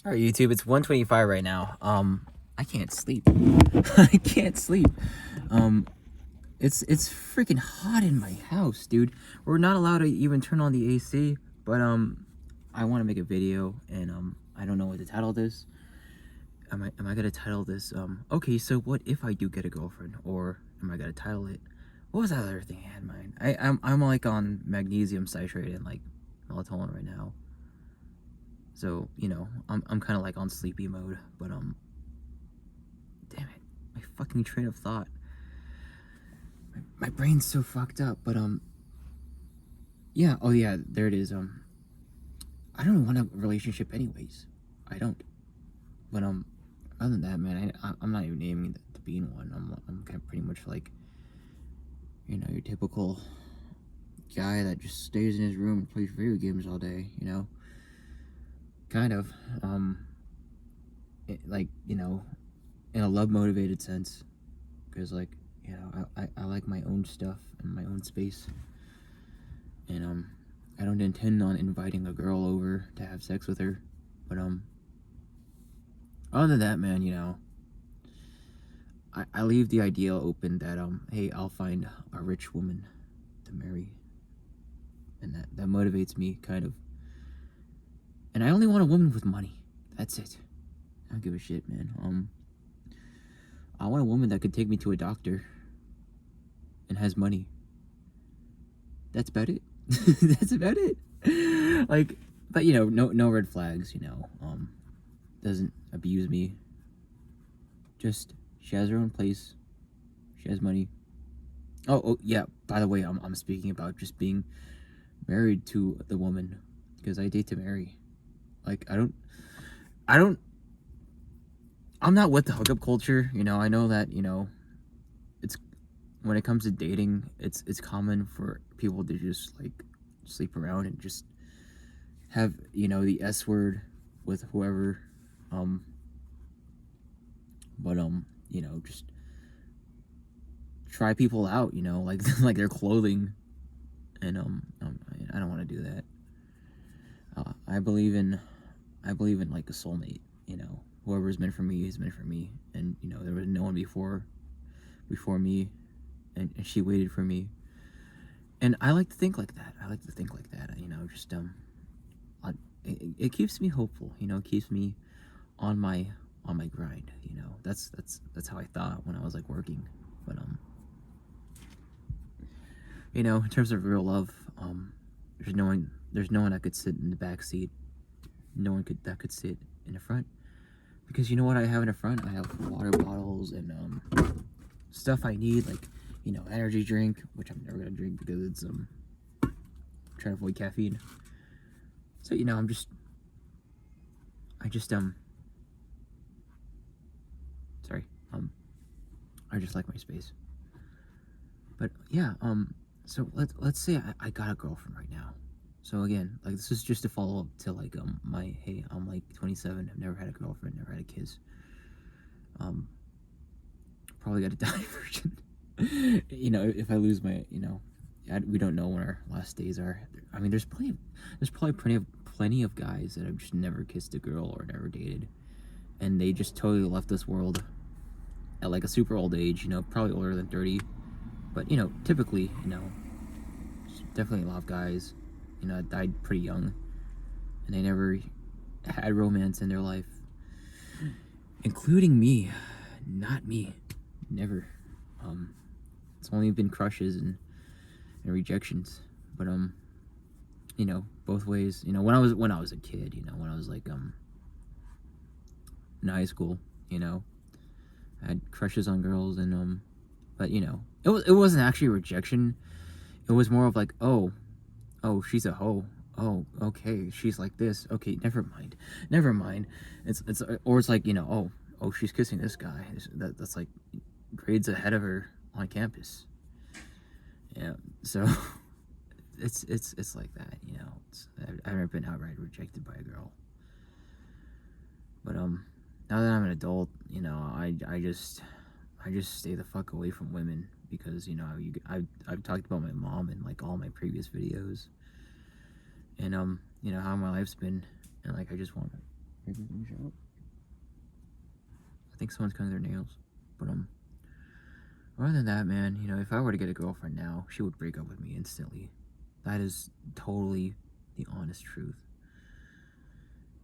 All right, YouTube, it's 1:25 right now. I can't sleep. I can't sleep. Um, it's freaking hot in my house, dude. We're not allowed to even turn on the AC, but I want to make a video, and I don't know what to title this. Am I gonna title this okay, so what if I do get a girlfriend, or am I gonna title it? What was that other thing I had in mind? I'm like on magnesium citrate and like melatonin right now. So, I'm kind of like on sleepy mode, but damn it, my fucking train of thought. My brain's so fucked up, but yeah, oh yeah, there it is. I don't want a relationship anyways. I don't. But other than that, man, I'm not even aiming to be in one. I'm kind of pretty much like, your typical guy that just stays in his room and plays video games all day. Kind of. Like, in a love motivated sense, because like, I like my own stuff and my own space, and I don't intend on inviting a girl over to have sex with her, but other than that, man, I leave the ideal open that hey, I'll find a rich woman to marry, and that motivates me kind of. And I only want a woman with money. That's it. I don't give a shit, man. I want a woman that could take me to a doctor and has money. That's about it. That's about it. Like, but no red flags. Doesn't abuse me. Just she has her own place. She has money. Oh yeah. By the way, I'm speaking about just being married to the woman, because I date to marry. Like I'm not with the hookup culture. I know that it's when it comes to dating, it's common for people to just like sleep around and just have the S word with whoever, but just try people out, like like their clothing, and I don't want to do that. I believe in like a soulmate. Whoever's meant for me is meant for me, and there was no one before me, and she waited for me, and I like to think like that. Just it keeps me hopeful. It keeps me on my grind. That's how I thought when I was like working, but in terms of real love, there's no one that could sit in the back seat. No one that could sit in the front, because you know what I have in the front? I have water bottles and stuff I need, like energy drink, which I'm never gonna drink because it's trying to avoid caffeine. So sorry, I just like my space. But yeah, so let's say I got a girlfriend right now. So again, like, this is just a follow up to like my, hey, I'm like 27, I've never had a girlfriend, never had a kiss. Probably got to die virgin. If I lose my, we don't know when our last days are. I mean, there's probably plenty of guys that have just never kissed a girl or never dated, and they just totally left this world at like a super old age. Probably older than 30, but typically, definitely a lot of guys, died pretty young, and they never had romance in their life, including me. Not me. Never. It's only been crushes and rejections, but both ways. When I was a kid, when I was like in high school, I had crushes on girls, and but it wasn't actually a rejection. It was more of like, oh, she's a hoe. Oh, okay, she's like this. Okay, never mind. It's or it's like, oh, she's kissing this guy. That's like grades ahead of her on campus. Yeah, so it's like that. I've never been outright rejected by a girl. But now that I'm an adult, I just stay the fuck away from women, because I've talked about my mom in like all my previous videos, and how my life's been, and like I just want Maybe finish out. I think someone's cutting their nails. But other than that, man, you know, if I were to get a girlfriend now, she would break up with me instantly. That is totally the honest truth.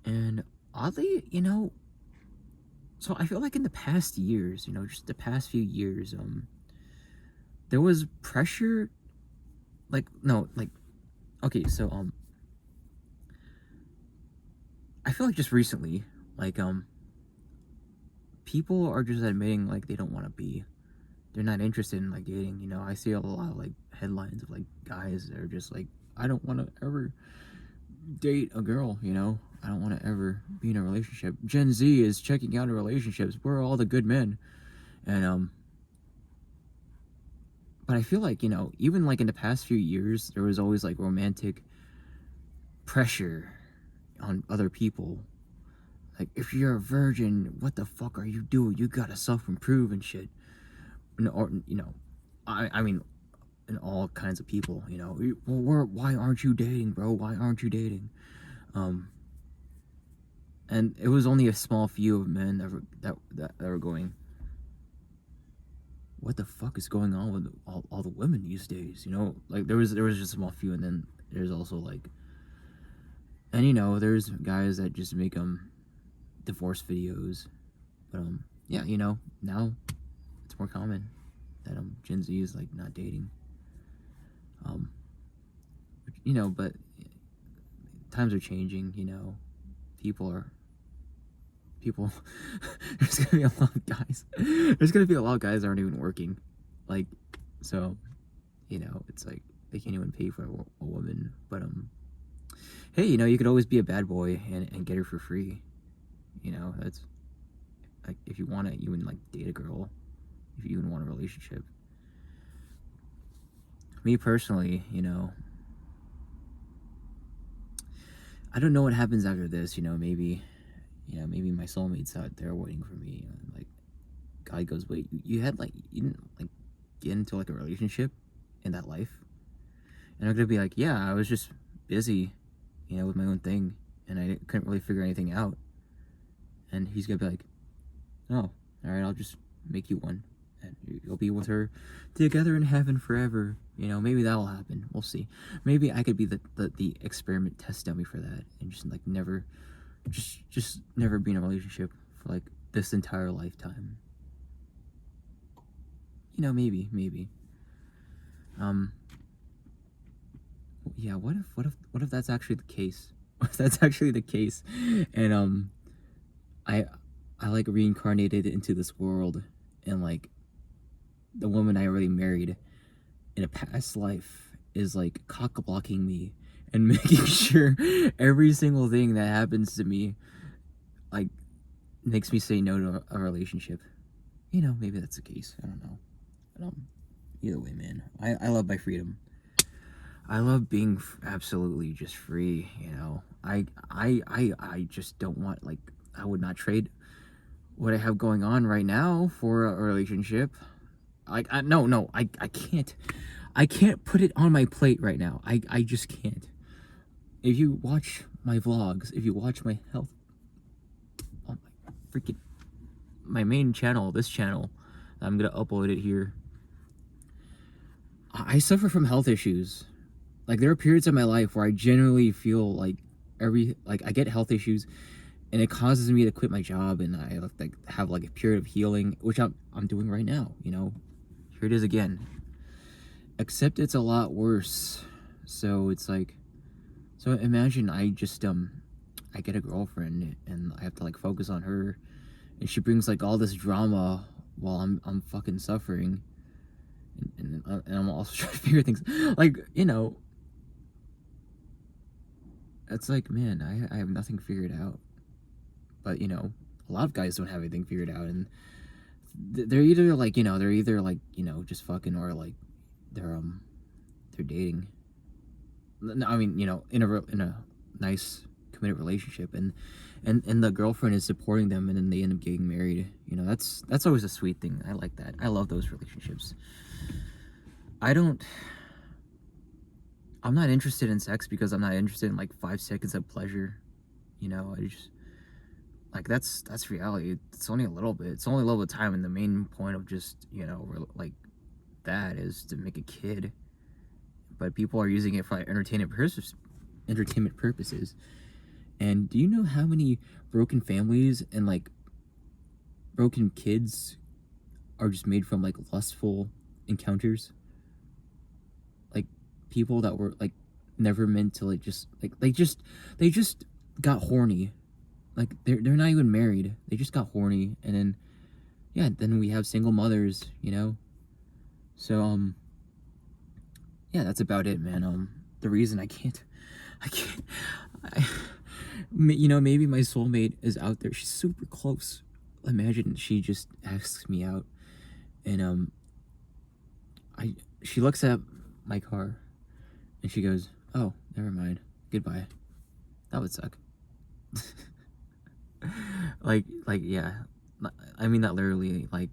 And oddly, you know, so I feel like in the past years, you know, just the past few years, there was pressure, like, no, like, okay, so, I feel like just recently, like, people are just admitting, like, they don't want to be, they're not interested in, like, dating, you know. I see a lot of, like, headlines of, like, guys that are just like, I don't want to ever date a girl, you know. I don't want to ever be in a relationship. Gen Z is checking out of relationships. We're all the good men. And but I feel like, you know, even like in the past few years, there was always like romantic pressure on other people. Like, if you're a virgin, what the fuck are you doing? You gotta self-improve and shit. Or, you know, I mean, in all kinds of people, you know. Well, why aren't you dating, bro? Why aren't you dating? And it was only a small few of men that were going, what the fuck is going on with all the women these days? You know, like there was just a small few, and then there's also like, and you know, there's guys that just make divorce videos, but yeah, you know, now it's more common that Gen Z is like not dating. You know, but times are changing. You know, people there's gonna be a lot of guys. There's gonna be a lot of guys that aren't even working, like, so, you know, it's like they can't even pay for a woman. But hey, you know, you could always be a bad boy and get her for free. You know, that's like, if you want to even like date a girl, if you even want a relationship. Me personally, you know, I don't know what happens after this. You know, maybe my soulmate's out there waiting for me. And like, guy goes, wait, you didn't like get into like a relationship in that life? And I'm gonna be like, yeah, I was just busy, you know, with my own thing, and I couldn't really figure anything out. And he's gonna be like, oh, all right, I'll just make you one, and you'll be with her together in heaven forever. You know, maybe that'll happen. We'll see. Maybe I could be the experiment test dummy for that, and just like never be in a relationship for like this entire lifetime. You know, maybe. Yeah, what if that's actually the case? What if that's actually the case? And I like reincarnated into this world, and like the woman I already married in a past life is like cock blocking me and making sure every single thing that happens to me like makes me say no to a relationship. You know, maybe that's the case. I don't know. But, either way, man, I love my freedom. I love being absolutely just free. You know, I just don't want, like, I would not trade what I have going on right now for a relationship. Like, no, I can't put it on my plate right now. I just can't. If you watch my vlogs, if you watch my health, oh my freaking, my main channel, this channel, I'm gonna upload it here. I suffer from health issues. Like, there are periods of my life where I generally feel like I get health issues, and it causes me to quit my job, and I like have like a period of healing, which I'm doing right now. You know, here it is again. Except it's a lot worse. So it's like, so imagine I just I get a girlfriend, and I have to like focus on her, and she brings like all this drama while I'm fucking suffering, and I'm also trying to figure things, like, you know. It's like, man, I have nothing figured out. But, you know, a lot of guys don't have anything figured out, and they're either like, you know, just fucking, or like they're dating. I mean, you know, in a nice committed relationship, and the girlfriend is supporting them, and then they end up getting married. You know, that's always a sweet thing. I like that. I love those relationships. I'm not interested in sex because I'm not interested in like 5 seconds of pleasure. You know, Like, that's reality. It's only a little bit. It's only a little bit of time, and the main point of just, like, that is to make a kid. But people are using it for like entertainment purposes. And do you know how many broken families and like broken kids are just made from like lustful encounters? Like people that were like never meant to like just like they just got horny. Like they're not even married. They just got horny, and then then we have single mothers, So yeah, that's about it, man. The reason I can't maybe my soulmate is out there. She's super close. Imagine she just asks me out, and she looks at my car, and she goes, "Oh, never mind. Goodbye." That would suck. like yeah. I mean that literally. Like,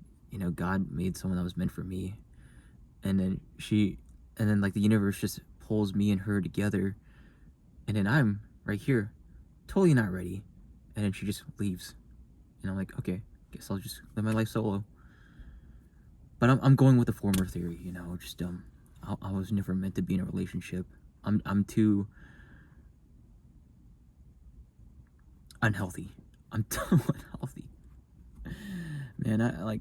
God made someone that was meant for me, and then like the universe just pulls me and her together, and then I'm right here, totally not ready, and then she just leaves, and I'm like, okay, guess I'll just live my life solo. But I'm going with the former theory, just I was never meant to be in a relationship. I'm too unhealthy. I'm too unhealthy. Man, I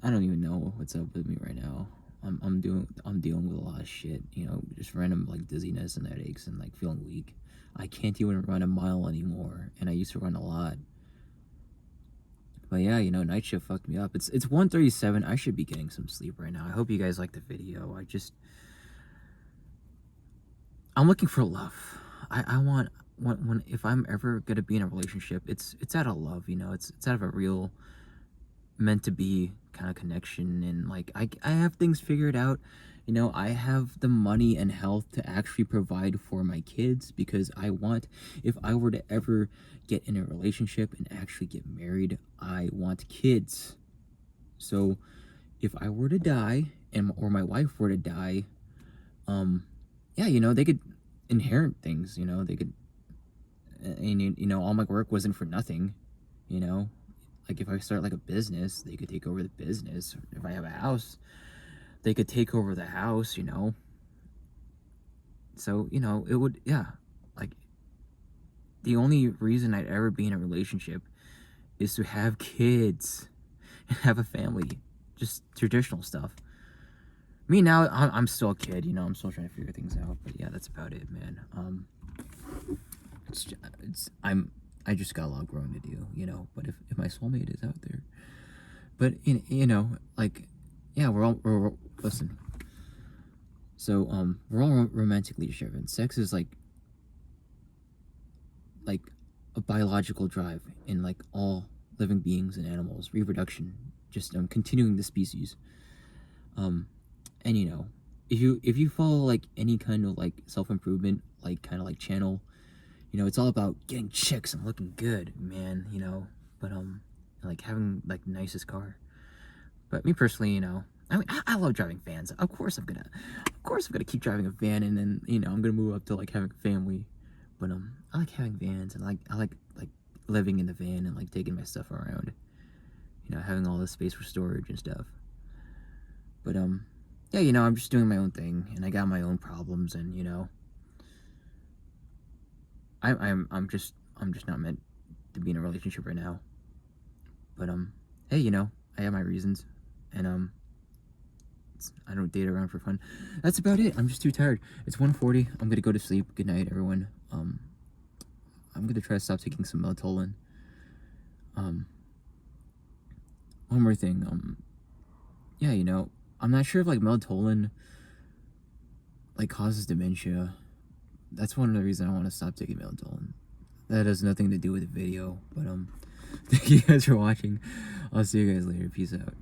don't even know what's up with me right now. I'm dealing with a lot of shit, just random like dizziness and headaches and like feeling weak. I can't even run a mile anymore, and I used to run a lot. But yeah, night shift fucked me up. It's 1:37. I should be getting some sleep right now. I hope you guys like the video. I'm looking for love. I want when if I'm ever gonna be in a relationship, it's out of love, it's out of a real meant to be kind of connection, and like I have things figured out. I have the money and health to actually provide for my kids, because if I were to ever get in a relationship and actually get married, I want kids. So if I were to die or my wife were to die, they could inherit things, they could, and all my work wasn't for nothing, like if I start like a business, they could take over the business. If I have a house, they could take over the house, So, it would, like the only reason I'd ever be in a relationship is to have kids and have a family, just traditional stuff. Me now, I'm still a kid, I'm still trying to figure things out, but yeah, that's about it, man. I just got a lot of growing to do, but if my soulmate is out there, but like, yeah, we're listen. So we're all romantically driven. Sex is like a biological drive in like all living beings and animals. Reproduction, just continuing the species. And if you follow like any kind of like self-improvement like kind of like channel, it's all about getting chicks and looking good, man, but like having like the nicest car. But me personally, I mean, I love driving vans. Of course I'm gonna keep driving a van, and then I'm gonna move up to like having a family. But I like having vans, and I like living in the van and like taking my stuff around, having all this space for storage and stuff. But yeah, I'm just doing my own thing, and I got my own problems, and I'm just not meant to be in a relationship right now. But hey, I have my reasons, and I don't date around for fun. That's about it. I'm just too tired. It's 1:40. I'm gonna go to sleep. Good night, everyone. I'm gonna try to stop taking some melatonin. One more thing. Yeah, I'm not sure if like melatonin like causes dementia. That's one of the reasons I want to stop taking melatonin. That has nothing to do with the video, but thank you guys for watching. I'll see you guys later. Peace out.